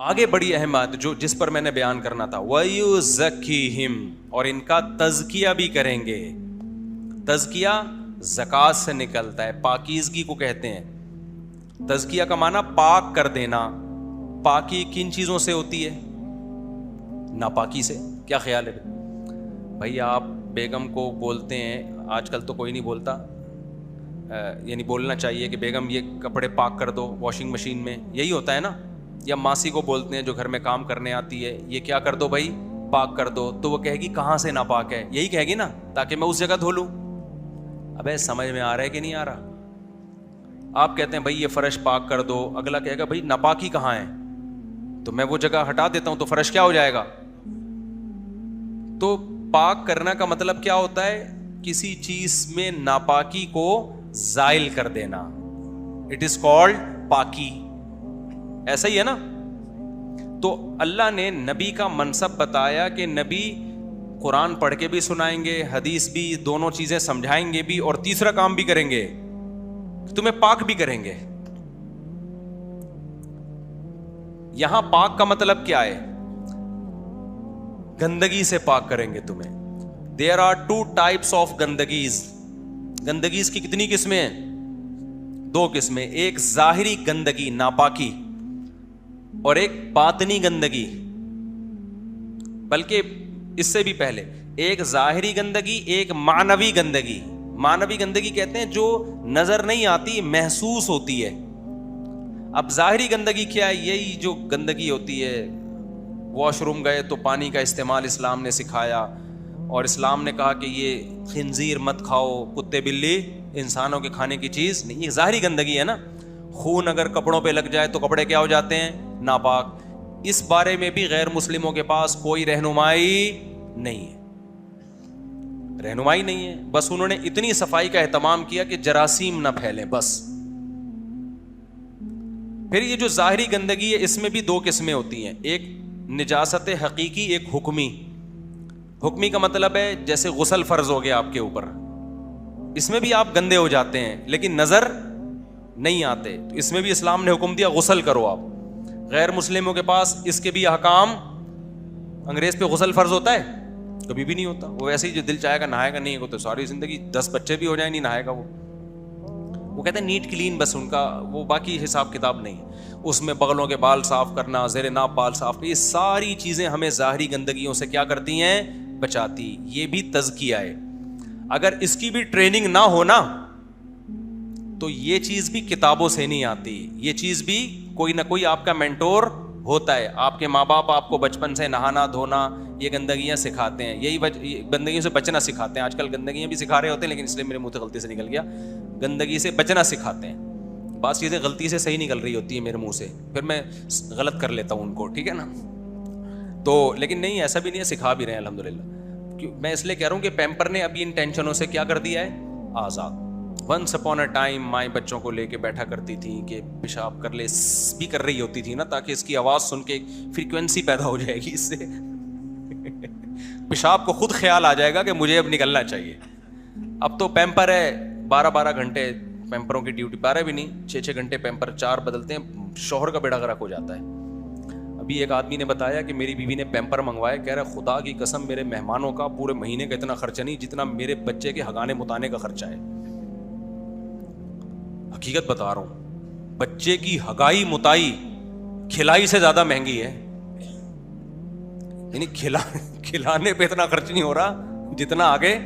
آگے بڑی اہم بات جس پر میں نے بیان کرنا تھا، وَيُزَكِّيهِمْ، اور ان کا تزکیہ بھی کریں گے. تزکیہ زکوٰۃ سے نکلتا ہے، پاکیزگی کو کہتے ہیں. تزکیہ کا معنی پاک کر دینا. پاکی کن چیزوں سے ہوتی ہے؟ ناپاکی سے. کیا خیال ہے بھائی؟ آپ بیگم کو بولتے ہیں، آج کل تو کوئی نہیں بولتا، یعنی بولنا چاہیے کہ بیگم یہ کپڑے پاک کر دو واشنگ مشین میں، یہی ہوتا ہے نا. یا ماسی کو بولتے ہیں جو گھر میں کام کرنے آتی ہے، یہ کیا کر دو بھائی، پاک کر دو. تو وہ کہے گی کہاں سے ناپاک ہے، یہی کہے گی نا، تاکہ میں اس جگہ دھو لوں. ابے سمجھ میں آ رہا ہے کہ نہیں آ رہا؟ آپ کہتے ہیں بھائی یہ فرش پاک کر دو، اگلا کہے گا بھائی ناپاکی کہاں ہے، تو میں وہ جگہ ہٹا دیتا ہوں تو فرش کیا ہو جائے گا. تو پاک کرنا کا مطلب کیا ہوتا ہے؟ کسی چیز میں ناپاکی کو زائل کر دینا. اٹ از کالڈ پاکی. ایسا ہی ہے نا. تو اللہ نے نبی کا منصب بتایا کہ نبی قرآن پڑھ کے بھی سنائیں گے، حدیث بھی، دونوں چیزیں سمجھائیں گے بھی، اور تیسرا کام بھی کریں گے، تمہیں پاک بھی کریں گے. یہاں پاک کا مطلب کیا ہے؟ گندگی سے پاک کریں گے تمہیں. There are 2 types of گندگیز. گندگیز کی کتنی قسمیں ہیں؟ 2 قسمیں. ایک ظاہری گندگی، ناپاکی، اور ایک باطنی گندگی. بلکہ اس سے بھی پہلے ایک ظاہری گندگی، ایک معنوی گندگی. معنوی گندگی کہتے ہیں جو نظر نہیں آتی، محسوس ہوتی ہے. اب ظاہری گندگی کیا ہے؟ یہی جو گندگی ہوتی ہے، واش روم گئے تو پانی کا استعمال اسلام نے سکھایا، اور اسلام نے کہا کہ یہ خنزیر مت کھاؤ، کتے بلی انسانوں کے کھانے کی چیز نہیں. یہ ظاہری گندگی ہے نا. خون اگر کپڑوں پہ لگ جائے تو کپڑے کیا ہو جاتے ہیں؟ ناپاک. اس بارے میں بھی غیر مسلموں کے پاس کوئی رہنمائی نہیں ہے. رہنمائی نہیں ہے. بس انہوں نے اتنی صفائی کا اہتمام کیا کہ جراثیم نہ پھیلیں بس. پھر یہ جو ظاہری گندگی ہے، اس میں بھی 2 قسمیں ہوتی ہیں. ایک نجاست حقیقی، ایک حکمی. حکمی کا مطلب ہے جیسے غسل فرض ہو گیا آپ کے اوپر، اس میں بھی آپ گندے ہو جاتے ہیں لیکن نظر نہیں آتے، تو اس میں بھی اسلام نے حکم دیا غسل کرو آپ. غیر مسلموں کے پاس اس کے بھی احکام. انگریز پہ غسل فرض ہوتا ہے؟ کبھی بھی نہیں ہوتا. وہ ویسے ہی جو دل چاہے گا نہائے گا، نہیں وہ تو ساری زندگی 10 بچے بھی ہو جائیں نہیں نہائے گا. وہ کہتے ہیں نیٹ کلین، بس ان کا وہ باقی حساب کتاب نہیں. اس میں بغلوں کے بال صاف کرنا، زیر ناف بال صاف کرنا، یہ ساری چیزیں ہمیں ظاہری گندگیوں سے کیا کرتی ہیں؟ بچاتی. یہ بھی تزکیہ ہے. اگر اس کی بھی ٹریننگ نہ ہونا تو یہ چیز بھی کتابوں سے نہیں آتی. یہ چیز بھی کوئی نہ کوئی آپ کا مینٹور ہوتا ہے. آپ کے ماں باپ آپ کو بچپن سے نہانا دھونا یہ گندگیاں سکھاتے ہیں، یہی گندگیوں سے بچنا سکھاتے ہیں. آج کل گندگیاں بھی سکھا رہے ہوتے ہیں، لیکن اس لیے میرے منہ سے غلطی سے نکل گیا، گندگی سے بچنا سکھاتے ہیں. بعض چیزیں غلطی سے صحیح نکل رہی ہوتی ہیں میرے منہ سے، پھر میں غلط کر لیتا ہوں ان کو، ٹھیک ہے نا. تو لیکن نہیں، ایسا بھی نہیں ہے، سکھا بھی رہے ہیں الحمدللہ. میں اس لیے کہہ رہا ہوں کہ پیمپر نے ابھی ان ٹینشنوں سے کیا کر دیا ہے؟ آزاد. ونس اپون اے ٹائم مائیں بچوں کو لے کے بیٹھا کرتی تھی کہ پیشاب کر لے بھی کر رہی ہوتی تھی نا، تاکہ اس کی آواز سن کے فریکوینسی پیدا ہو جائے گی، اس سے پیشاب کو خود خیال آ جائے گا کہ مجھے اب نکلنا چاہیے. اب تو پیمپر ہے 12 گھنٹے پیمپروں کی ڈیوٹی، 12 بھی نہیں، 6 گھنٹے پیمپر 4 بدلتے ہیں. شوہر کا بیڑا غرق ہو جاتا ہے. ابھی ایک آدمی نے بتایا کہ میری بیوی نے پیمپر منگوائے، کہہ رہا خدا کی قسم میرے مہمانوں کا پورے مہینے کا اتنا خرچہ نہیں جتنا میرے بچے کے ہگانے متانے کا خرچہ ہے. حقیقت بتا رہا ہوں، بچے کی ہگائی متائی کھلائی سے زیادہ مہنگی ہے. یعنی کھلانے پہ اتنا خرچ نہیں ہو رہا جتنا آگے،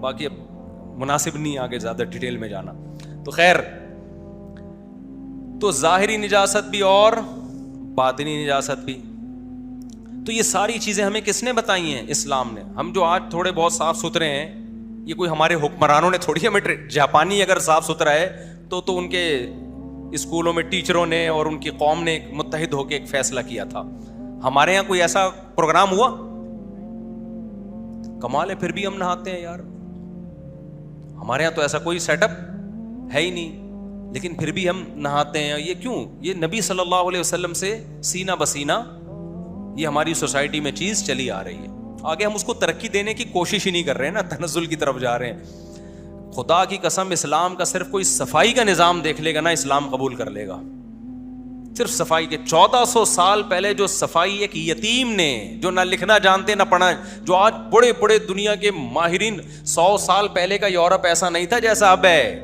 باقی اب مناسب نہیں آگے زیادہ ڈیٹیل میں جانا. تو خیر، تو ظاہری نجاست بھی اور باطنی نجاست بھی. تو یہ ساری چیزیں ہمیں کس نے بتائی ہیں؟ اسلام نے. ہم جو آج تھوڑے بہت صاف ستھرے ہیں، یہ کوئی ہمارے حکمرانوں نے تھوڑی ہمیں. جاپانی اگر صاف ستھرا ہے تو ان کے اسکولوں میں ٹیچروں نے اور ان کی قوم نے متحد ہو کے ایک فیصلہ کیا تھا. ہمارے یہاں کوئی ایسا پروگرام ہوا؟ کمال ہے، پھر بھی ہم نہاتے ہیں یار. ہمارے یہاں تو ایسا کوئی سیٹ اپ ہے ہی نہیں، لیکن پھر بھی ہم نہاتے ہیں. یہ کیوں؟ یہ نبی صلی اللہ علیہ وسلم سے سینہ بسینہ یہ ہماری سوسائٹی میں چیز چلی آ رہی ہے. آگے ہم اس کو ترقی دینے کی کوشش ہی نہیں کر رہے ہیں نا، تنزل کی طرف جا رہے ہیں. خدا کی قسم اسلام کا صرف کوئی صفائی کا نظام دیکھ لے گا نا، اسلام قبول کر لے گا. صرف صفائی کے 1400 سال پہلے جو صفائی ایک یتیم نے جو نہ لکھنا جانتے نہ پڑھنا, جو آج بڑے بڑے دنیا کے ماہرین, 100 سال پہلے کا یورپ ایسا نہیں تھا جیسا اب ہے.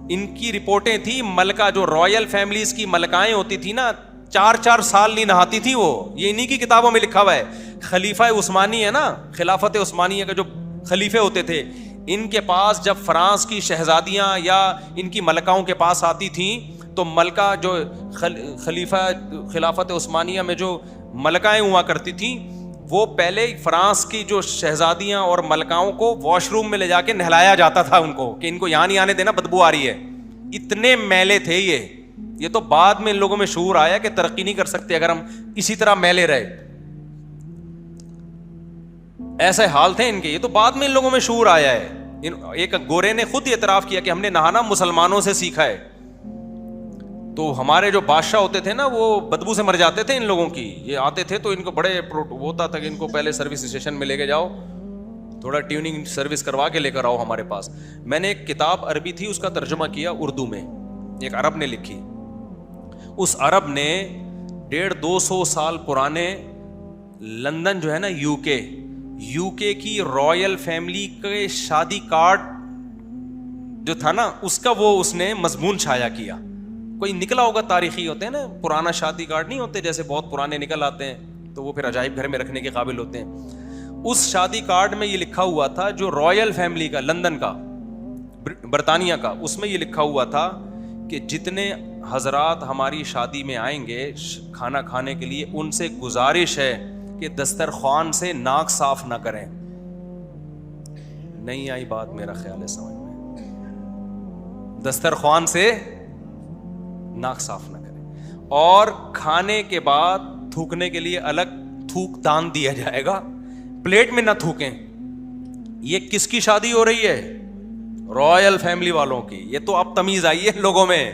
ان کی رپورٹیں تھی ملکہ, جو رائل فیملیز کی ملکائیں ہوتی تھی نا, 4 سال نہیں نہاتی تھی وہ. یہ انہی کی کتابوں میں لکھا ہوا ہے. خلیفہ عثمانی ہے نا, خلافت عثمانیہ کے جو خلیفے ہوتے تھے, ان کے پاس جب فرانس کی شہزادیاں یا ان کی ملکاؤں کے پاس آتی تھیں تو ملکہ جو خلافت عثمانیہ میں جو ملکائیں ہوا کرتی تھیں, وہ پہلے فرانس کی جو شہزادیاں اور ملکاؤں کو واش روم میں لے جا کے نہلایا جاتا تھا ان کو, کہ ان کو یہاں نہیں آنے دینا, بدبو آ رہی ہے. اتنے میلے تھے یہ تو بعد میں ان لوگوں میں شعور آیا کہ ترقی نہیں کر سکتے اگر ہم اسی طرح میلے رہے. ایسے حال تھے ان کے, یہ تو بعد میں ان لوگوں میں شعور آیا ہے. ایک گورے نے خود اعتراف کیا کہ ہم نے نہانا مسلمانوں سے سیکھا ہے. تو ہمارے جو بادشاہ ہوتے تھے نا, وہ بدبو سے مر جاتے تھے ان لوگوں کی. یہ آتے تھے تو ان کو بڑے ہوتا تھا کہ ان کو پہلے سروس اسٹیشن میں لے کے جاؤ, تھوڑا ٹیوننگ سروس کروا کے لے کر آؤ ہمارے پاس. میں نے ایک کتاب عربی تھی, اس کا ترجمہ کیا اردو میں, ایک عرب نے لکھی. اس عرب نے 150-200 سال پرانے لندن جو ہے نا, یو کے کی رائل فیملی کے شادی کارڈ جو تھا نا, اس کا اس نے مضمون چھایا کیا. کوئی نکلا ہوگا, تاریخی ہوتے ہیں نا, پرانا شادی کارڈ نہیں ہوتے جیسے بہت پرانے نکل آتے ہیں تو وہ پھر عجائب گھر میں رکھنے کے قابل ہوتے ہیں. اس شادی کارڈ میں یہ لکھا ہوا تھا, جو رائل فیملی کا لندن کا, برطانیہ کا, اس میں یہ لکھا ہوا تھا کہ جتنے حضرات ہماری شادی میں آئیں گے کھانا کھانے کے لیے, ان سے گزارش ہے کہ دسترخوان سے ناک صاف نہ کریں. نہیں آئی بات میرا خیال ہے سمجھ میں, دسترخوان سے ناک صاف نہ کریں. اور کھانے کے بعد تھوکنے کے لیے الگ تھوک دان دیا جائے گا, پلیٹ میں نہ تھوکیں. یہ کس کی شادی ہو رہی ہے؟ رائل فیملی والوں کی. یہ تو اب تمیز آئی ہے لوگوں میں.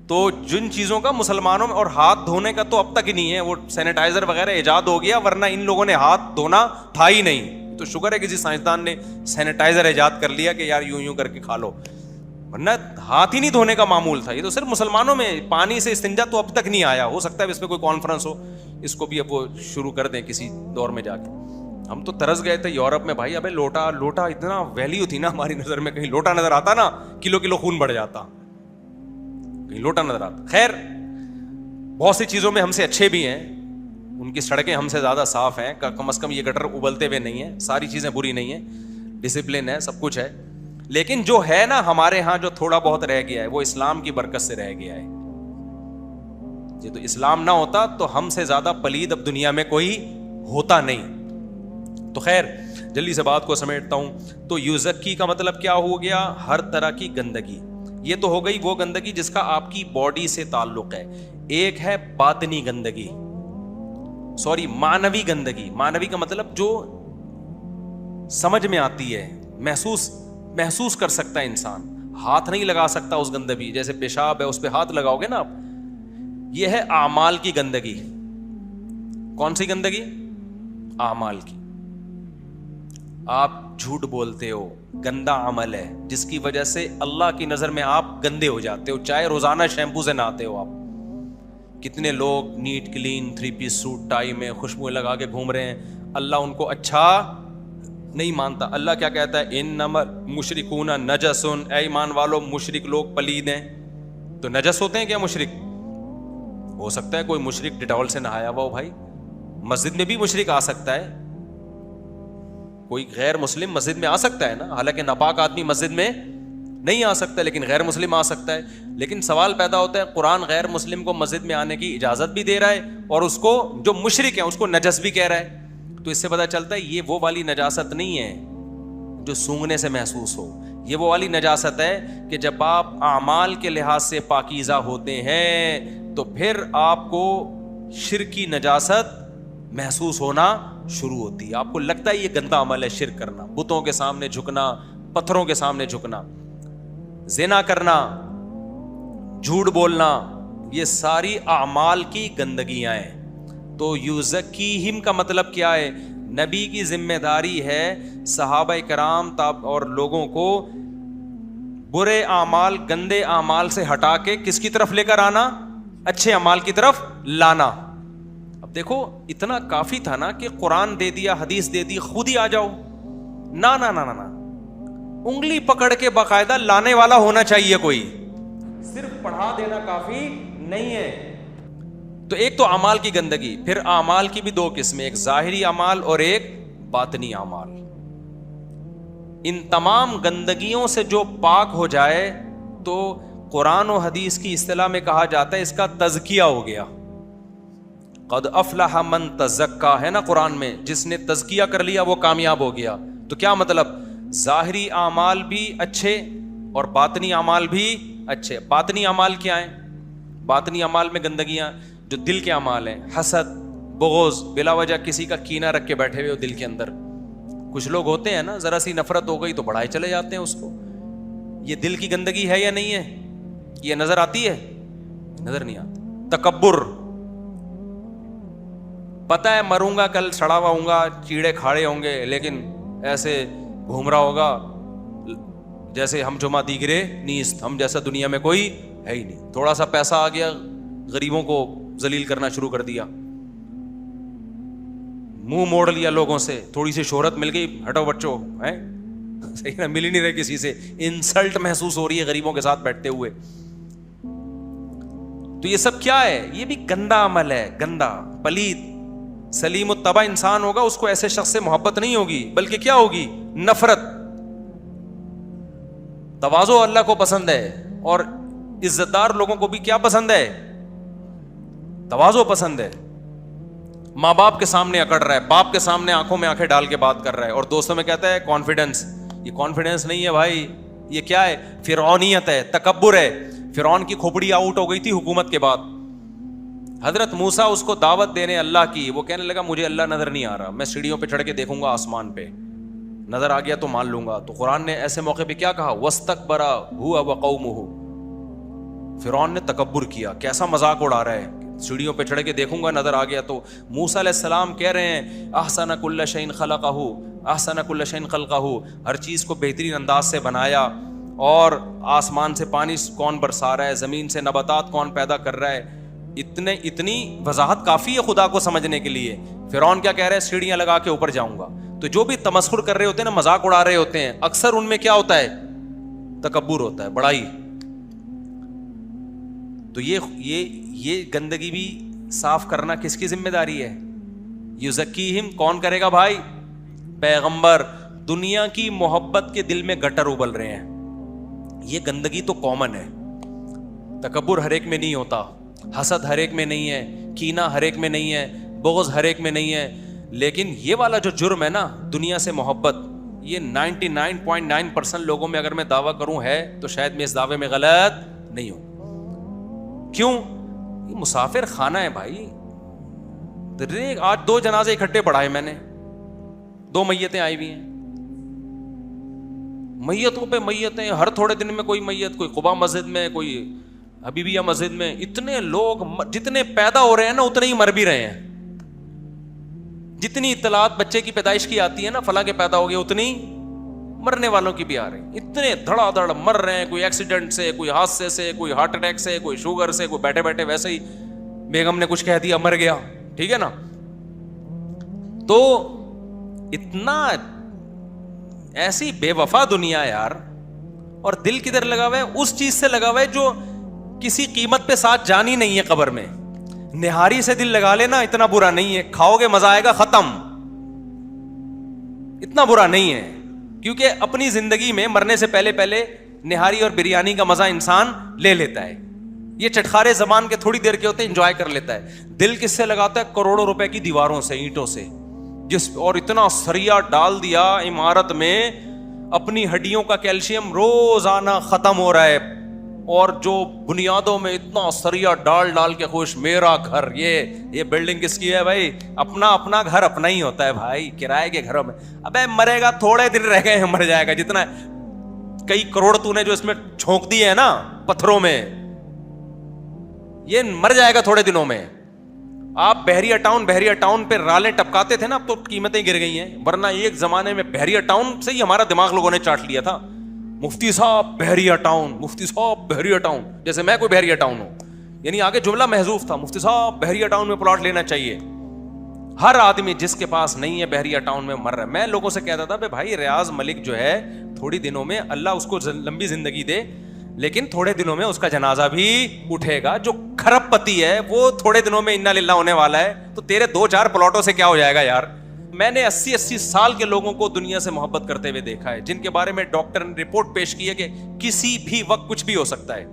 تو جن چیزوں کا مسلمانوں میں, اور ہاتھ دھونے کا تو اب تک ہی نہیں ہے, وہ سینیٹائزر وغیرہ ایجاد ہو گیا, ورنہ ان لوگوں نے ہاتھ دھونا تھا ہی نہیں. تو شکر ہے کسی سائنسدان نے سینیٹائزر ایجاد کر لیا کہ یار یوں کر کے کھا لو, ورنہ ہاتھ ہی نہیں دھونے کا معمول تھا. یہ تو صرف مسلمانوں میں پانی سے استنجا تو اب تک نہیں آیا. ہو سکتا ہے اس پہ کوئی کانفرنس ہو, اس کو بھی اب وہ شروع کر دیں کسی دور میں جا کے. ہم تو ترس گئے تھے یورپ میں بھائی, ابے لوٹا اتنا ویلیو تھی نا ہماری نظر میں, کہیں لوٹا نظر آتا نا کلو خون بڑھ جاتا, کہیں لوٹا نظر آتا. خیر, بہت سی چیزوں میں ہم سے اچھے بھی ہیں, ان کی سڑکیں ہم سے زیادہ صاف ہیں, کم از کم یہ گٹر ابلتے ہوئے نہیں ہیں, ساری چیزیں بری نہیں ہیں, ڈسپلن ہے, سب کچھ ہے. لیکن جو ہے نا ہمارے ہاں جو تھوڑا بہت رہ گیا ہے, وہ اسلام کی برکت سے رہ گیا ہے. یہ تو اسلام نہ ہوتا تو ہم سے زیادہ پلید اب دنیا میں کوئی ہوتا نہیں. تو خیر جلدی سے بات کو سمیٹتا ہوں. تو یوزکی کا مطلب کیا ہو گیا؟ ہر طرح کی گندگی. یہ تو ہو گئی وہ گندگی جس کا آپ کی باڈی سے تعلق ہے. ایک ہے باطنی گندگی, معنوی گندگی. معنوی کا مطلب جو سمجھ میں آتی ہے, محسوس کر سکتا ہے انسان, ہاتھ نہیں لگا سکتا اس گندگی. جیسے پیشاب ہے, اس پہ ہاتھ لگاؤ گے نا آپ. یہ ہے اعمال کی گندگی. کون سی گندگی؟ اعمال کی. آپ جھوٹ بولتے ہو, گندا عمل ہے جس کی وجہ سے اللہ کی نظر میں آپ گندے ہو جاتے ہو. چاہے روزانہ شیمپو سے نہاتے ہو آپ. کتنے لوگ net clean 3 piece suit tie میں خوشبو لگا کے گھوم رہے ہیں, اللہ ان کو اچھا نہیں مانتا. اللہ کیا کہتا ہے؟ انما المشرکون نجس. اے ایمان والو, مشرک لوگ پلید ہیں. تو نجس ہوتے ہیں کیا مشرک؟ ہو سکتا ہے کوئی مشرک ڈیٹول سے نہایا ہوا ہو بھائی. مسجد میں بھی مشرک آ سکتا ہے, کوئی غیر مسلم مسجد میں آ سکتا ہے نا. حالانکہ ناپاک آدمی مسجد میں نہیں آ سکتا, لیکن غیر مسلم آ سکتا ہے. لیکن سوال پیدا ہوتا ہے, قرآن غیر مسلم کو مسجد میں آنے کی اجازت بھی دے رہا ہے اور اس کو جو مشرک ہے اس کو نجس بھی کہہ رہا ہے. تو اس سے پتہ چلتا ہے یہ وہ والی نجاست نہیں ہے جو سونگنے سے محسوس ہو. یہ وہ والی نجاست ہے کہ جب آپ اعمال کے لحاظ سے پاکیزہ ہوتے ہیں تو پھر آپ کو شرک کی نجاست محسوس ہونا شروع ہوتی ہے. آپ کو لگتا ہے یہ گندا عمل ہے شرک کرنا, بتوں کے سامنے جھکنا, پتھروں کے سامنے جھکنا, زنا کرنا, جھوٹ بولنا, یہ ساری اعمال کی گندگیاں ہیں. تو یوزکیہم کا مطلب کیا ہے؟ نبی کی ذمہ داری ہے صحابہ کرام اور لوگوں کو برے اعمال گندے اعمال سے ہٹا کے کس کی طرف لے کر آنا؟ اچھے اعمال کی طرف لانا. اب دیکھو اتنا کافی تھا نا کہ قرآن دے دیا, حدیث دے دی, خود ہی آ جاؤ. نا نا نا نا, انگلی پکڑ کے باقاعدہ لانے والا ہونا چاہیے کوئی, صرف پڑھا دینا کافی نہیں ہے. تو ایک تو اعمال کی گندگی, پھر اعمال کی بھی دو قسمیں, ایک ظاہری اعمال اور ایک باطنی اعمال. ان تمام گندگیوں سے جو پاک ہو جائے تو قرآن و حدیث کی اصطلاح میں کہا جاتا ہے اس کا تزکیہ ہو گیا. قد افلح من تزکا ہے نا قرآن میں, جس نے تزکیہ کر لیا وہ کامیاب ہو گیا. تو کیا مطلب؟ ظاہری اعمال بھی اچھے اور باطنی اعمال بھی اچھے. باطنی اعمال کیا ہیں؟ باطنی اعمال میں گندگیاں جو دل کے اعمال ہیں, حسد, بغض, بلا وجہ کسی کا کینہ رکھ کے بیٹھے ہوئے ہو دل کے اندر. کچھ لوگ ہوتے ہیں نا, ذرا سی نفرت ہو گئی تو بڑھائے چلے جاتے ہیں اس کو. یہ دل کی گندگی ہے یا نہیں ہے؟ یہ نظر آتی ہے؟ نظر نہیں آتی. تکبر, پتہ ہے مروں گا کل, سڑا ہوا ہوں گا, کیڑے کھاڑے ہوں گے, لیکن ایسے گھوم رہا ہوگا جیسے ہم جمع دیگرے نیست, ہم جیسا دنیا میں کوئی ہے ہی نہیں. تھوڑا سا پیسہ آ گیا, غریبوں کو ذلیل کرنا شروع کر دیا, منہ موڑ لیا لوگوں سے, تھوڑی سی شہرت مل گئی, ہٹو بچوں, ہیں صحیح نہ, مل ہی نہیں رہے کسی سے, انسلٹ محسوس ہو رہی ہے غریبوں کے ساتھ بیٹھتے ہوئے. تو یہ سب کیا ہے؟ یہ بھی گندا عمل ہے, گندا, پلید. سلیم الطبع انسان ہوگا, اس کو ایسے شخص سے محبت نہیں ہوگی, بلکہ کیا ہوگی؟ نفرت. تواضع اللہ کو پسند ہے, اور عزت دار لوگوں کو بھی کیا پسند ہے؟ تواضع پسند ہے. ماں باپ کے سامنے اکڑ رہا ہے, باپ کے سامنے آنکھوں میں آنکھیں ڈال کے بات کر رہا ہے, اور دوستوں میں کہتا ہے کانفیڈنس. یہ کانفیڈنس نہیں ہے بھائی, یہ کیا ہے؟ فرعونیت ہے, تکبر ہے. فرعون کی کھوپڑی آؤٹ ہو گئی تھی حکومت کے بعد. حضرت موسیٰ اس کو دعوت دینے اللہ کی, وہ کہنے لگا مجھے اللہ نظر نہیں آ رہا, میں سیڑھیوں پہ چڑھ کے دیکھوں گا آسمان پہ, نظر آ گیا تو مان لوں گا. تو قرآن نے ایسے موقع پہ کیا کہا؟ وَاسْتَكْبَرَ هُوَ وَقَوْمُهُ. فرعون نے تکبر کیا, کیسا مذاق اڑا رہا ہے, سیڑھیوں پہ چڑھ کے دیکھوں گا, نظر آ گیا تو. موسیٰ علیہ السلام کہہ رہے ہیں احسن کل شیء خلقہ, احسن کل شیء خلقہ, ہر چیز کو بہترین انداز سے بنایا, اور آسمان سے پانی کون برسا رہا ہے, زمین سے نباتات کون پیدا کر رہا ہے. اتنی وضاحت کافی ہے خدا کو سمجھنے کے لیے. فرعون کیا کہہ رہے ہیں؟ سیڑھیاں لگا کے اوپر جاؤں گا. تو جو بھی تمسخر کر رہے ہوتے ہیں نا, مذاق اڑا رہے ہوتے ہیں, اکثر ان میں کیا ہوتا ہے؟ تکبر ہوتا ہے, بڑائی. تو یہ گندگی بھی صاف کرنا کس کی ذمہ داری ہے؟ یزکیہم, کون کرے گا بھائی؟ پیغمبر. دنیا کی محبت کے دل میں گٹر ابل رہے ہیں. یہ گندگی تو کامن ہے. تکبر ہر ایک میں نہیں ہوتا, حسد ہر ایک میں نہیں ہے, کینہ ہر ایک میں نہیں ہے, بغض ہر ایک میں نہیں ہے. لیکن یہ والا جو جرم ہے نا, دنیا سے محبت, یہ 99.9% لوگوں میں اگر میں دعویٰ کروں ہے تو شاید میں اس دعوے میں غلط نہیں ہوں. کیوں؟ یہ مسافر خانہ ہے بھائی. آج 2 جنازے اکٹھے پڑھائے میں نے, 2 میتیں آئی ہوئی ہیں, میتوں پہ میتیں, ہر تھوڑے دن میں کوئی میت, کوئی قباء مسجد میں, کوئی حبیبیہ مسجد میں. اتنے لوگ جتنے پیدا ہو رہے ہیں نا اتنے ہی مر بھی رہے ہیں. جتنی اطلاعات بچے کی پیدائش کی آتی ہے نا, فلاں کے پیدا ہو گئے, اتنی مرنے والوں کی بھی آ رہی ہیں. اتنے دھڑا دھڑ مر رہے ہیں, کوئی ایکسیڈنٹ سے, کوئی حادثے سے, کوئی ہارٹ اٹیک سے, کوئی شوگر سے, کوئی بیٹھے بیٹھے ویسے ہی بیگم نے کچھ کہہ دیا مر گیا. ٹھیک ہے نا. تو اتنا ایسی بے وفا دنیا ہے یار. اور دل کدھر لگا ہوا ہے؟ اس چیز سے لگا ہوا ہے جو کسی قیمت پہ ساتھ جانی نہیں ہے قبر میں. نہاری سے دل لگا لینا اتنا برا نہیں ہے, کھاؤ گے مزہ آئے گا, ختم, اتنا برا نہیں ہے. کیونکہ اپنی زندگی میں مرنے سے پہلے نہاری اور بریانی کا مزہ انسان لے لیتا ہے. یہ چٹخارے زبان کے تھوڑی دیر کے ہوتے ہیں, انجوائے کر لیتا ہے. دل کس سے لگاتا ہے؟ کروڑوں روپے کی دیواروں سے, اینٹوں سے, اور اتنا سریا ڈال دیا عمارت میں, اپنی ہڈیوں کا کیلشیم روزانہ ختم ہو رہا ہے, اور جو بنیادوں میں اتنا سریا ڈال کے خوش, میرا گھر, یہ بلڈنگ کس کی ہے بھائی؟ اپنا گھر اپنا ہی ہوتا ہے بھائی, کرائے کے گھروں میں. ابے مرے گا, تھوڑے دن رہ گئے ہیں, مر جائے گا. جتنا کئی کروڑ تو نے جو اس میں چھونک دیے ہیں نا پتھروں میں, یہ مر جائے گا تھوڑے دنوں میں. آپ بحریہ ٹاؤن پہ رالیں ٹپکاتے تھے نا, اب تو قیمتیں گر گئی ہیں, ورنہ ایک زمانے میں بحریہ ٹاؤن سے ہی ہمارا دماغ لوگوں نے چاٹ لیا تھا. مفتی صاحب بحریہ ٹاؤن، مفتی صاحب بحریہ ٹاؤن، جیسے میں کوئی بحریہ ٹاؤن ہوں. یعنی آگے جملہ محذوف تھا، مفتی صاحب بحریہ ٹاؤن میں پلاٹ لینا چاہیے. ہر آدمی جس کے پاس نہیں ہے بحریہ ٹاؤن میں مر رہا ہے. میں لوگوں سے کہتا تھا بھائی ریاض ملک جو ہے تھوڑی دنوں میں اللہ اس کو لمبی زندگی دے، لیکن تھوڑے دنوں میں اس کا جنازہ بھی اٹھے گا. جو کھرب پتی ہے وہ تھوڑے دنوں میں انا للہ ہونے والا ہے، تو تیرے 2-4 پلاٹوں سے کیا ہو جائے گا یار. میں نے 80 سال کے لوگوں کو دنیا سے محبت کرتے ہوئے دیکھا ہے، جن کے بارے میں ڈاکٹر نے رپورٹ پیش کی ہے کہ کسی بھی وقت کچھ بھی ہو سکتا ہے.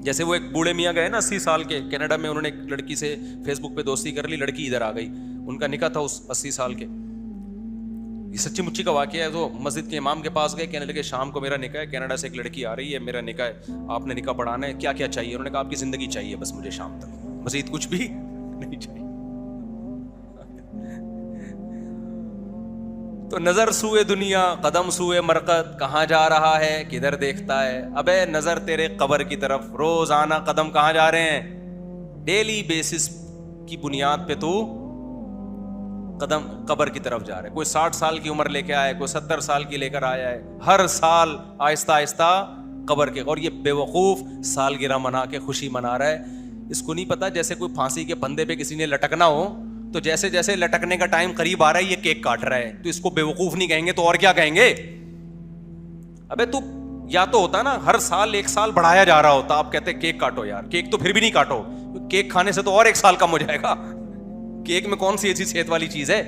جیسے وہ ایک بوڑھے میاں گئے نا 80 سال کے کینیڈا میں، انہوں نے ایک لڑکی سے فیس بک پہ دوستی کر لی، لڑکی ادھر آ گئی، ان کا نکاح تھا اس 80 سال کے. یہ سچی مچی کا واقعہ ہے. تو مسجد کے امام کے پاس گئے، کہنے لگے شام کو میرا نکاح ہے، کینیڈا سے ایک لڑکی آ رہی ہے، میرا نکاح ہے، آپ نے نکاح پڑھانا ہے، کیا کیا چاہیے؟ انہوں نے کہا آپ کی زندگی چاہیے بس مجھے شام تک، مزید کچھ بھی نہیں چاہیے. تو نظر سوئے دنیا قدم سوئے مرقد، کہاں جا رہا ہے کدھر دیکھتا ہے؟ ابے نظر تیرے قبر کی طرف، روزانہ قدم کہاں جا رہے ہیں؟ ڈیلی بیسس کی بنیاد پہ تو قدم قبر کی طرف جا رہا ہے. کوئی 60 سال کی عمر لے کے آیا ہے، کوئی 70 سال کی لے کر آیا ہے، ہر سال آہستہ آہستہ قبر کے. اور یہ بے وقوف سالگرہ منا کے خوشی منا رہا ہے. اس کو نہیں پتا جیسے کوئی پھانسی کے پھندے پہ کسی نے لٹکنا ہو، تو جیسے جیسے لٹکنے کا ٹائم قریب آ رہا ہے یہ کیک کاٹ رہا ہے. تو اس کو بے وقوف نہیں کہیں گے تو اور کیا کہیں گے؟ ابے تو یا تو ہوتا نا ہر سال 1 سال بڑھایا جا رہا ہوتا، آپ کہتے کیک کاٹو یار، کیک تو پھر بھی نہیں کاٹو، کیک کھانے سے تو اور 1 سال کم ہو جائے گا. کیک میں کون سی ایسی صحت والی چیز ہے؟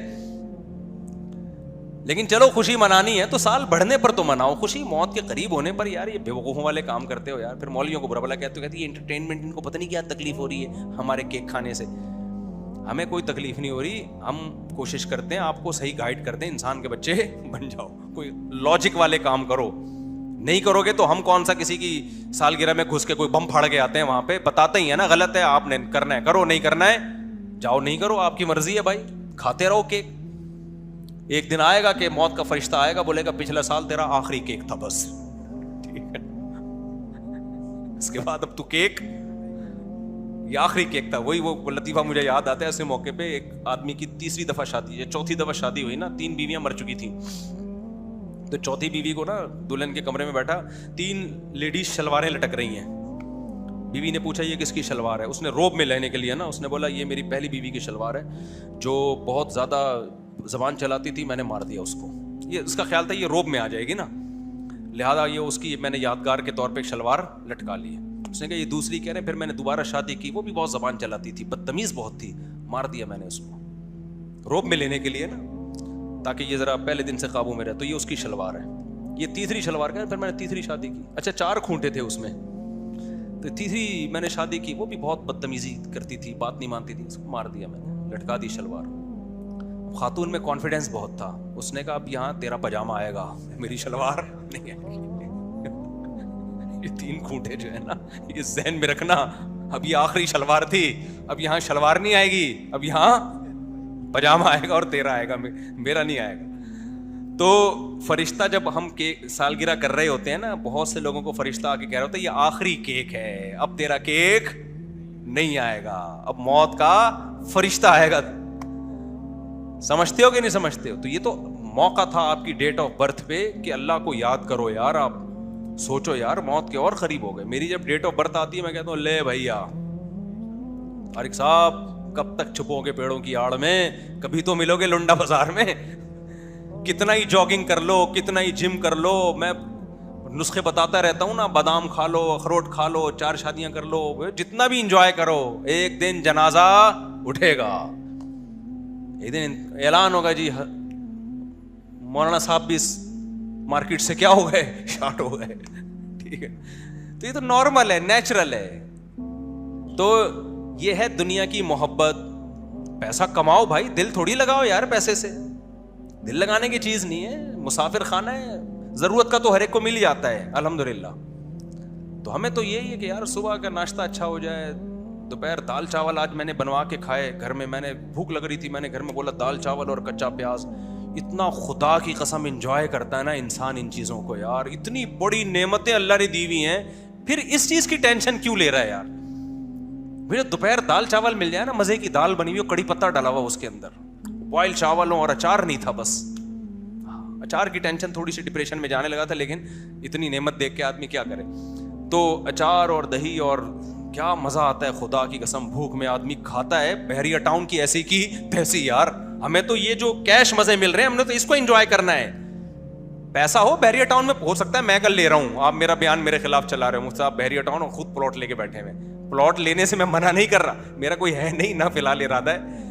لیکن چلو خوشی منانی ہے تو سال بڑھنے پر تو مناؤ. خوشی موت کے قریب ہونے پر یار یہ بے وقوفوں والے کام کرتے ہو یار. پھر مولویوں کو برا بھلا کہتے ہو، کہتے یہ انٹرٹینمنٹ، ان کو پتہ نہیں کیا تکلیف ہو رہی ہے ہمارے کیک کھانے سے. ہمیں کوئی تکلیف نہیں ہو رہی، ہم کوشش کرتے ہیں آپ کو صحیح گائیڈ کرتے ہیں، انسان کے بچے بن جاؤ، کوئی لاجک والے کام کرو. نہیں کرو گے تو ہم کون سا کسی کی سالگرہ میں گھس کے کوئی بم پھاڑ کے آتے ہیں وہاں پہ، بتاتے ہی ہیں نا غلط ہے، آپ نے کرنا ہے کرو، نہیں کرنا ہے جاؤ نہیں کرو، آپ کی مرضی ہے بھائی، کھاتے رہو کیک. ایک دن آئے گا کہ موت کا فرشتہ آئے گا، بولے گا پچھلا سال تیرا آخری کیک تھا بس، ٹھیک ہے، اس کے بعد اب تو کیک، یہ آخری کیک تھا. وہی وہ لطیفہ مجھے یاد آتا ہے، ایسے موقع پہ ایک آدمی کی 3ری دفعہ شادی، یا 4تھی دفعہ شادی ہوئی نا، 3 بیویاں مر چکی تھیں. تو 4تھی بیوی کو نا دلہن کے کمرے میں بیٹھا 3 لیڈیز شلواریں لٹک رہی ہیں. بیوی نے پوچھا یہ کس کی شلوار ہے؟ اس نے روب میں لینے کے لیے نا اس نے بولا یہ میری پہلی بیوی کی شلوار ہے جو بہت زیادہ زبان چلاتی تھی، میں نے مار دیا اس کو. یہ اس کا خیال تھا یہ روب میں آ جائے گی نا، لہٰذا یہ اس کی میں نے یادگار کے طور پہ ایک شلوار لٹکا لی ہے. اس نے کہا یہ دوسری کہہ رہے ہیں، پھر میں نے دوبارہ شادی کی، وہ بھی بہت زبان چلاتی تھی، بدتمیز بہت تھی، مار دیا میں نے اس کو، روب میں لینے کے لیے نا، تاکہ یہ ذرا پہلے دن سے قابو میں رہے. تو یہ اس کی شلوار ہے. یہ 3ری شلوار کا ہے. پھر میں نے 3ری شادی کی. اچھا 4 کھونٹے تھے اس میں، تو 3ری میں نے شادی کی، وہ بھی بہت بدتمیزی کرتی تھی، بات نہیں مانتی تھی، اس کو مار دیا میں نے، لٹکا دی شلوار. خاتون میں کانفیڈنس بہت تھا، اس نے کہا اب یہاں تیرا پاجامہ آئے گا، میری شلوار نہیں ہے. یہ 3 کھونٹے جو ہے نا یہ ذہن میں رکھنا، اب یہ آخری شلوار تھی، اب یہاں شلوار نہیں آئے گی، اب یہاں پاجامہ آئے گا اور تیرا آئے گا، میرا نہیں آئے گا. تو فرشتہ جب ہم سالگرہ کر رہے ہوتے ہیں نا، بہت سے لوگوں کو فرشتہ آ کے کہہ رہے ہوتے ہیں یہ آخری کیک ہے، اب تیرا کیک نہیں آئے گا، اب موت کا فرشتہ آئے گا. سمجھتے ہو کہ نہیں سمجھتے ہو؟ تو یہ تو موقع تھا آپ کی ڈیٹ آف برتھ پہ کہ اللہ کو یاد کرو یار. آپ سوچو یار موت کے اور قریب ہو گئے. میری جب ڈیٹ آف برتھ آتی ہے میں کہتا ہوں لے بھیا طارق صاحب کب تک چھپو گے پیڑوں کی آڑ میں، کبھی تو ملو گے لنڈا بازار میں. کتنا ہی جاگنگ کر لو، کتنا ہی جم کر لو، میں نسخے بتاتا رہتا ہوں نا، بادام کھا لو، اخروٹ کھا لو، 4 شادیاں کر لو، جتنا بھی انجوائے کرو، ایک دن جنازہ اٹھے گا. ایک دن اعلان ہوگا جی مولانا صاحب بھی مارکیٹ سے کیا ہو گئے، شارٹ ہو گئے. ٹھیک ہے، تو یہ تو نارمل ہے، نیچرل ہے. تو یہ ہے دنیا کی محبت. پیسہ کماؤ بھائی، دل تھوڑی لگاؤ یار پیسے سے، دل لگانے کی چیز نہیں ہے. مسافر خانہ ہے، ضرورت کا تو ہر ایک کو مل جاتا ہے الحمدللہ. تو ہمیں تو یہی ہے کہ یار صبح کا ناشتہ اچھا ہو جائے، دوپہر دال چاول آج میں نے بنوا کے کھائے گھر میں، میں نے بھوک لگ رہی تھی، میں نے گھر میں بولا دال چاول اور کچا پیاز. اتنا خدا کی قسم انجوائے کرتا ہے نا انسان ان چیزوں کو یار. اتنی بڑی نعمتیں اللہ نے دی ہوئی ہیں، پھر اس چیز کی ٹینشن کیوں لے رہا ہے یار. مجھے دوپہر دال چاول مل جائے نا، مزے کی دال بنی ہوئی، کڑی پتہ ڈالا ہوا اس کے اندر، بوائل چاول ہوں اور اچار نہیں تھا بس، اچار کی ٹینشن تھوڑی سی ڈپریشن میں جانے لگا تھا, لیکن اتنی نعمت دیکھ کے آدمی کیا کرے. تو اچار اور دہی اور کیا مزہ آتا ہے, خدا کی قسم بھوک میں آدمی کھاتا ہے. بحریہ ٹاؤن کی ایسی کی تیسی یار, ہمیں تو یہ جو کیش مزے مل رہے ہیں ہم نے تو اس کو انجوائے کرنا ہے. پیسہ ہو بحریہ ٹاؤن میں, ہو سکتا ہے میں کل لے رہا ہوں, آپ میرا بیان میرے خلاف چلا رہے ہو, مجھ سے آپ بحریہ ٹاؤن اور خود پلاٹ لے کے بیٹھے ہوئے. پلاٹ لینے سے میں منع نہیں کر رہا, میرا کوئی ہے نہیں, نہ فی الحال ارادہ ہے.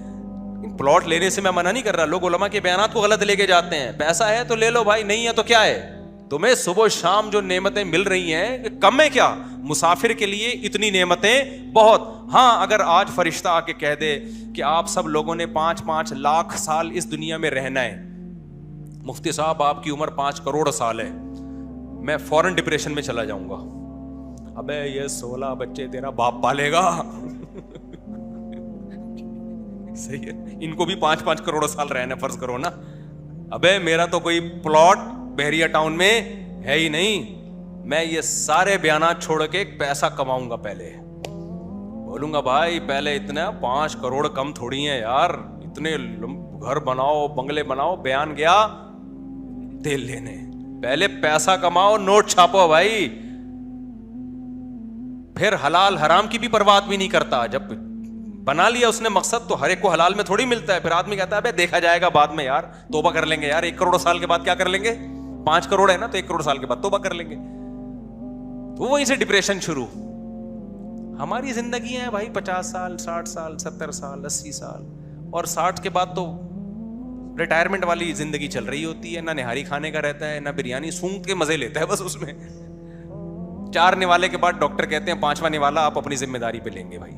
پلاٹ لینے سے میں منع نہیں کر رہا, لوگ علماء کے بیانات کو غلط لے کے جاتے ہیں. پیسہ ہے تو لے لو بھائی, نہیں ہے تو کیا ہے. تمہیں صبح شام جو نعمتیں مل رہی ہیں کم ہے کیا, مسافر کے لیے اتنی نعمتیں بہت. ہاں اگر آج فرشتہ آ کے کہہ دے کہ آپ سب لوگوں نے 5-5 لاکھ سال اس دنیا میں رہنا ہے, مفتی صاحب آپ کی عمر 5 کروڑ سال ہے, میں فوراً ڈپریشن میں چلا جاؤں گا. ابے یہ 16 بچے تیرا باپ پالے گا. صحیح ہے, ان کو بھی 5-5 کروڑ سال رہنا فرض کرو نا. ابے میرا تو کوئی پلاٹ بحریہ ٹاؤن میں ہے ہی نہیں. میں یہ سارے بیانات چھوڑ کے ایک پیسہ کماؤں گا, پہلے بولوں گا بھائی پہلے اتنا 5 کروڑ کم تھوڑی ہیں یار, اتنے گھر بناؤ بنگلے بناؤ, بیان گیا تیل لینے. پہلے پیسہ کماؤ, نوٹ چھاپو بھائی, پھر حلال حرام کی بھی پرواہ بھی نہیں کرتا. جب بنا لیا اس نے مقصد تو ہر ایک کو حلال میں تھوڑی ملتا ہے. پھر آدمی کہتا ہے بھائی دیکھا جائے گا بعد میں, یار توبہ کر لیں گے یار, 1 کروڑ سال کے بعد کیا کر لیں گے, 5 کروڑ ہے نا تو 1 کروڑ سال کے بعد توبہ کر لیں گے. تو وہیں سے ڈپریشن شروع. ہماری زندگی ہے بھائی 50 سال 60 سال 70 سال 80 سال, اور 60 کے بعد تو ریٹائرمنٹ والی زندگی چل رہی ہوتی ہے. نہ نہاری کھانے کا رہتا ہے, نہ بریانی, سونگ کے مزے لیتا ہے بس اس میں. 4 نوالے کے بعد ڈاکٹر کہتے ہیں 5واں نوالا آپ اپنی ذمہ داری پہ لیں گے. بھائی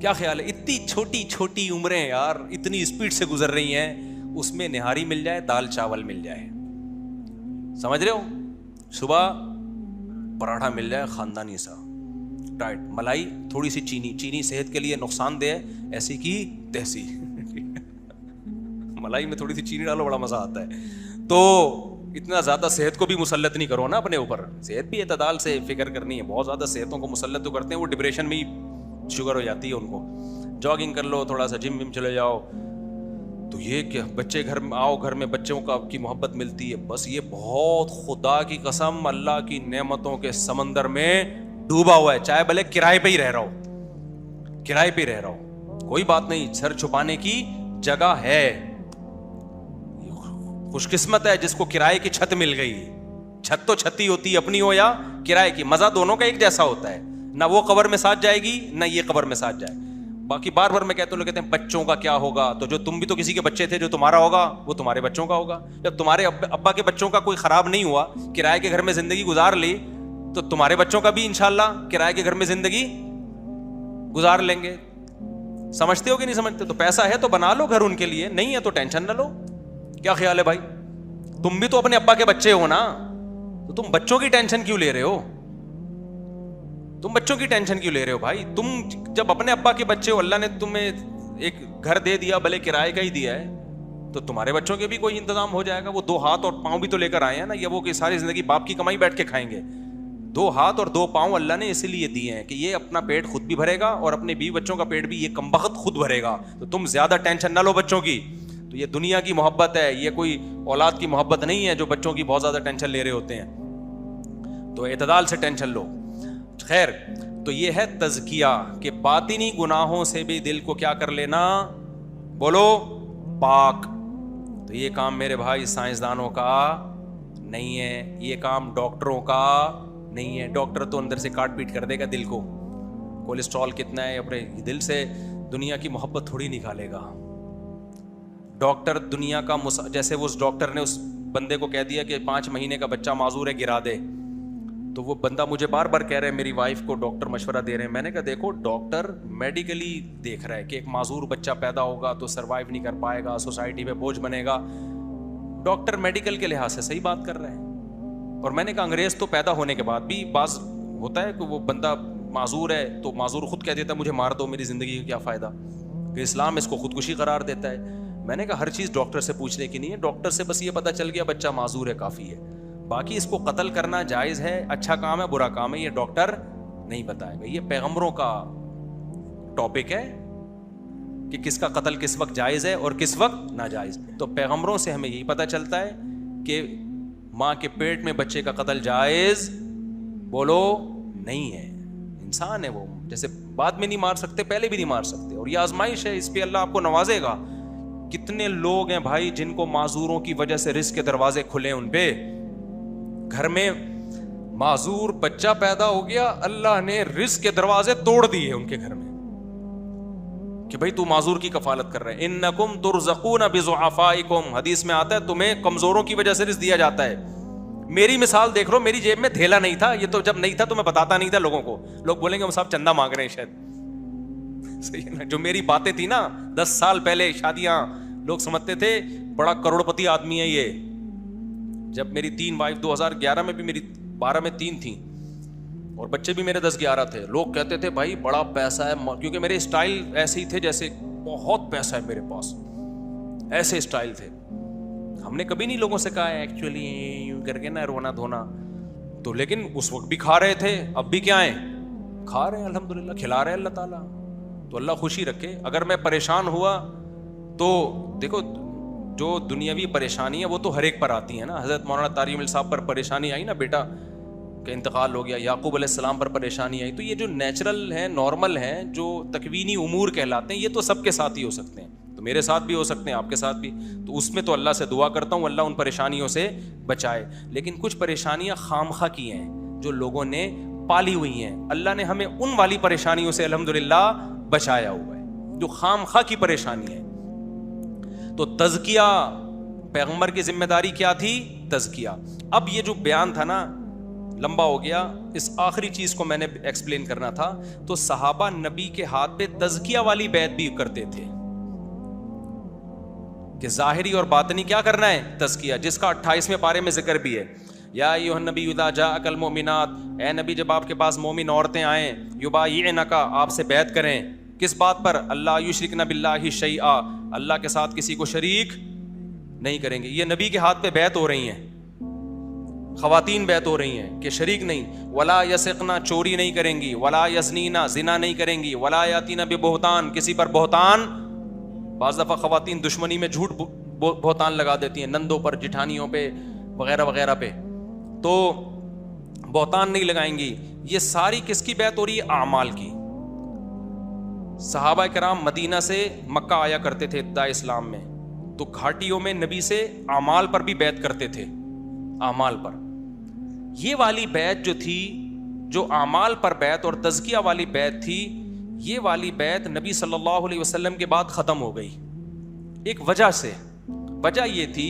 کیا خیال ہے, اتنی چھوٹی چھوٹی عمریں یار اتنی اسپیڈ سے گزر رہی ہیں, اس میں نہاری مل جائے, دال چاول مل جائے, سمجھ رہے ہو, صبح پراٹھا مل جائے خاندانی سا ٹائٹ, ملائی تھوڑی سی چینی صحت کے لیے نقصان دہ ہے, ایسی کی تیسی. ملائی میں تھوڑی سی چینی ڈالو بڑا مزہ آتا ہے. تو اتنا زیادہ صحت کو بھی مسلط نہیں کرو نا اپنے اوپر, صحت بھی اعتدال سے فکر کرنی ہے. بہت زیادہ صحتوں کو مسلط تو کرتے ہیں, وہ ڈپریشن میں ہی شوگر ہو جاتی ہے ان کو. جاگنگ کر لو, تھوڑا سا جم چلے جاؤ, تو یہ کہ بچے گھر میں آؤ, گھر میں بچوں کا کی محبت ملتی ہے, بس یہ بہت خدا کی قسم اللہ کی نعمتوں کے سمندر میں ڈوبا ہوا ہے. چاہے بھلے کرائے پہ ہی رہ رہا ہو, کرائے پہ ہی رہ رہا ہو, کوئی بات نہیں, سر چھپانے کی جگہ ہے. خوش قسمت ہے جس کو کرائے کی چھت مل گئی. چھت تو چھتی ہوتی ہے, اپنی ہو یا کرائے کی, مزہ دونوں کا ایک جیسا ہوتا ہے. نہ وہ قبر میں ساتھ جائے گی نہ یہ قبر میں ساتھ جائے. باقی بار بار میں کہتا ہوں, لوگ کہتے ہیں بچوں کا کیا ہوگا, تو جو تم بھی تو کسی کے بچے تھے, جو تمہارا ہوگا وہ تمہارے بچوں کا ہوگا. جب تمہارے ابا کے بچوں کا کوئی خراب نہیں ہوا, کرائے کے گھر میں زندگی گزار لی, تو تمہارے بچوں کا بھی انشاءاللہ کرائے کے گھر میں زندگی گزار لیں گے. سمجھتے ہو کہ نہیں سمجھتے؟ تو پیسہ ہے تو بنا لو گھر ان کے لیے, نہیں ہے تو ٹینشن نہ لو. کیا خیال ہے بھائی؟ تم بھی تو اپنے ابا کے بچے ہو نا, تو تم بچوں کی ٹینشن کیوں لے رہے ہو, تم بچوں کی ٹینشن کیوں لے رہے ہو بھائی؟ تم جب اپنے ابا کے بچے ہو, اللہ نے تمہیں ایک گھر دے دیا, بھلے کرائے کا ہی دیا ہے, تو تمہارے بچوں کے بھی کوئی انتظام ہو جائے گا. وہ 2 ہاتھ اور پاؤں بھی تو لے کر آئے ہیں نا, یا وہ کہ ساری زندگی باپ کی کمائی بیٹھ کے کھائیں گے؟ 2 ہاتھ اور 2 پاؤں اللہ نے اسی لیے دیے ہیں کہ یہ اپنا پیٹ خود بھی بھرے گا اور اپنے بیوی بچوں کا پیٹ بھی یہ کمبخت خود بھرے گا. تو تم زیادہ ٹینشن نہ لو بچوں کی. تو یہ دنیا کی محبت ہے, یہ کوئی اولاد کی محبت نہیں ہے جو بچوں کی بہت زیادہ ٹینشن لے رہے ہوتے ہیں. تو اعتدال سے ٹینشن لو. خیر, تو یہ ہے تزکیہ کہ باطنی گناہوں سے بھی دل کو کیا کر لینا, بولو پاک. تو یہ کام میرے بھائی سائنسدانوں کا نہیں ہے, یہ کام ڈاکٹروں کا نہیں ہے. ڈاکٹر تو اندر سے کاٹ پیٹ کر دے گا دل کو, کولیسٹرول کتنا ہے اپنے دل سے دنیا کی محبت تھوڑی نکالے گا. ڈاکٹر دنیا کا جیسے اس ڈاکٹر نے اس بندے کو کہہ دیا کہ 5 مہینے کا بچہ معذور ہے, گرا دے, تو وہ بندہ مجھے بار بار کہہ رہا ہے, میری وائف کو ڈاکٹر مشورہ دے رہے ہیں. میں نے کہا دیکھو, ڈاکٹر میڈیکلی دیکھ رہا ہے کہ ایک معذور بچہ پیدا ہوگا تو سروائیو نہیں کر پائے گا, سوسائٹی پہ بوجھ بنے گا. ڈاکٹر میڈیکل کے لحاظ سے صحیح بات کر رہے ہیں. اور میں نے کہا انگریز تو پیدا ہونے کے بعد بھی بعض ہوتا ہے کہ وہ بندہ معذور ہے تو معذور خود کہہ دیتا ہے مجھے مار دو, میری زندگی کا کیا فائدہ, کہ اسلام اس کو خودکشی قرار دیتا ہے. میں نے کہا ہر چیز ڈاکٹر سے پوچھنے کی نہیں ہے, ڈاکٹر سے بس یہ پتہ چل گیا بچہ معذور ہے کافی ہے, باقی اس کو قتل کرنا جائز ہے, اچھا کام ہے برا کام ہے, یہ ڈاکٹر نہیں بتائے گا. یہ پیغمبروں کا ٹاپک ہے, کہ کس کا قتل کس وقت جائز ہے اور کس وقت ناجائز. تو پیغمبروں سے ہمیں یہی پتہ چلتا ہے کہ ماں کے پیٹ میں بچے کا قتل جائز بولو نہیں ہے. انسان ہے وہ, جیسے بعد میں نہیں مار سکتے پہلے بھی نہیں مار سکتے, اور یہ آزمائش ہے, اس پہ اللہ آپ کو نوازے گا. کتنے لوگ ہیں بھائی جن کو معذوروں کی وجہ سے رزق کے دروازے کھلے, ان پہ گھر میں معذور بچہ پیدا ہو گیا, اللہ نے رزق کے دروازے توڑ دیے ان کے گھر میں کہ بھائی تو معذور کی کفالت کر رہے ہیں. انکم ترزقون بضعفائکم, حدیث میں آتا ہے تمہیں کمزوروں کی وجہ سے رزق دیا جاتا ہے. میری مثال دیکھ لو, میری جیب میں تھیلا نہیں تھا, یہ تو جب نہیں تھا تو میں بتاتا نہیں تھا لوگوں کو, لوگ بولیں گے ہم صاحب چندہ مانگ رہے ہیں شاید, صحیح ہے نا. جو میری باتیں تھی نا 10 سال پہلے, شادیاں, لوگ سمجھتے تھے بڑا کروڑپتی آدمی ہے یہ. جب میری 3 وائف 2011 میں بھی, میری 12 میں 3 تھیں اور بچے بھی میرے 10-11 تھے, لوگ کہتے تھے بھائی بڑا پیسہ ہے, کیونکہ میرے اسٹائل ایسے ہی تھے جیسے بہت پیسہ ہے میرے پاس, ایسے اسٹائل تھے. ہم نے کبھی نہیں لوگوں سے کہا ہے ایکچولی یوں کر کے نا رونا دھونا تو, لیکن اس وقت بھی کھا رہے تھے, اب بھی کیا ہیں کھا رہے ہیں الحمدللہ, کھلا رہے ہیں اللہ تعالیٰ. تو اللہ خوشی رکھے. اگر میں پریشان ہوا تو دیکھو جو دنیاوی پریشانی ہے وہ تو ہر ایک پر آتی ہے نا. حضرت مولانا طارق جمیل صاحب پر پریشانی آئی نا, بیٹا کا انتقال ہو گیا, یعقوب علیہ السلام پر پریشانی آئی. تو یہ جو نیچرل ہیں, نارمل ہیں, جو تکوینی امور کہلاتے ہیں, یہ تو سب کے ساتھ ہی ہو سکتے ہیں. تو میرے ساتھ بھی ہو سکتے ہیں, آپ کے ساتھ بھی. تو اس میں تو اللہ سے دعا کرتا ہوں اللہ ان پریشانیوں سے بچائے. لیکن کچھ پریشانیاں خامخواہ کی ہیں جو لوگوں نے پالی ہوئی ہیں, اللہ نے ہمیں ان والی پریشانیوں سے الحمدللہ بچایا ہوا ہے جو خامخواہ کی پریشانی ہے. تو تزکیہ, پیغمبر کی ذمہ داری کیا تھی؟ تزکیہ. اب یہ جو بیان تھا نا لمبا ہو گیا, اس آخری چیز کو میں نے ایکسپلین کرنا تھا. تو صحابہ نبی کے ہاتھ پہ تزکیہ والی بیعت بھی کرتے تھے کہ ظاہری اور باطنی کیا کرنا ہے, تزکیہ, جس کا 28ویں پارے میں ذکر بھی ہے. یا ایھا النبی اذا جاءک المؤمنات, اے نبی جب آپ کے پاس مومن عورتیں آئیں, یبایعنک, آپ سے بیعت کریں, کس بات پر؟ اللہ یشرکن باللہ شیئا, اللہ کے ساتھ کسی کو شریک نہیں کریں گے. یہ نبی کے ہاتھ پہ بیعت ہو رہی ہیں, خواتین بیعت ہو رہی ہیں کہ شریک نہیں. ولا یسرقن, چوری نہیں کریں گی. ولا یزنین, زنا نہیں کریں گی. ولا یاتین ببہتان, کسی پر بہتان. بعض دفعہ خواتین دشمنی میں جھوٹ بہتان لگا دیتی ہیں, نندوں پر, جٹھانیوں پہ, وغیرہ وغیرہ پہ, تو بہتان نہیں لگائیں گی. یہ ساری کس کی بیعت ہو رہی ہے؟ اعمال کی. صحابہ کرام مدینہ سے مکہ آیا کرتے تھے ابتداء اسلام میں, تو گھاٹیوں میں نبی سے اعمال پر بھی بیعت کرتے تھے, اعمال پر. یہ والی بیعت جو تھی, جو اعمال پر بیعت اور تزکیہ والی بیعت تھی, یہ والی بیعت نبی صلی اللہ علیہ وسلم کے بعد ختم ہو گئی. ایک وجہ سے, وجہ یہ تھی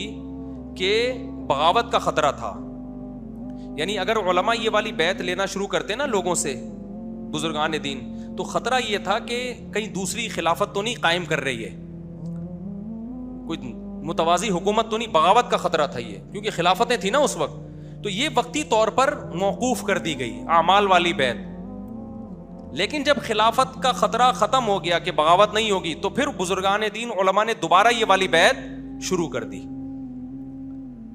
کہ بغاوت کا خطرہ تھا. یعنی اگر علماء یہ والی بیعت لینا شروع کرتے نا لوگوں سے, بزرگان دین, تو خطرہ یہ تھا کہ کہیں دوسری خلافت تو نہیں قائم کر رہی ہے, کوئی متوازی حکومت تو نہیں, بغاوت کا خطرہ تھا یہ, کیونکہ خلافتیں تھیں نا اس وقت. تو یہ وقتی طور پر موقوف کر دی گئی اعمال والی بیعت. لیکن جب خلافت کا خطرہ ختم ہو گیا کہ بغاوت نہیں ہوگی, تو پھر بزرگان دین علماء نے دوبارہ یہ والی بیعت شروع کر دی,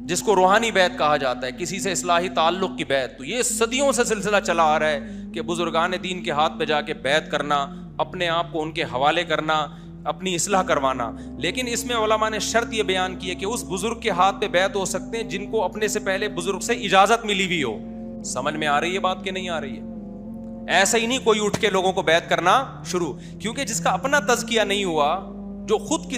جس کو روحانی بیعت کہا جاتا ہے, کسی سے اصلاحی تعلق کی بیعت. تو یہ صدیوں سے سلسلہ چلا آ رہا ہے کہ بزرگان دین کے ہاتھ پہ جا کے بیعت کرنا, اپنے آپ کو ان کے حوالے کرنا, اپنی اصلاح کروانا. لیکن اس میں علماء نے شرط یہ بیان کی ہے کہ اس بزرگ کے ہاتھ پہ بیعت ہو سکتے ہیں جن کو اپنے سے پہلے بزرگ سے اجازت ملی ہوئی ہو. سمجھ میں آ رہی ہے بات کہ نہیں آ رہی ہے؟ ایسا ہی نہیں کوئی اٹھ کے لوگوں کو بیعت کرنا شروع, کیونکہ جس کا اپنا تزکیہ نہیں ہوا, جو خود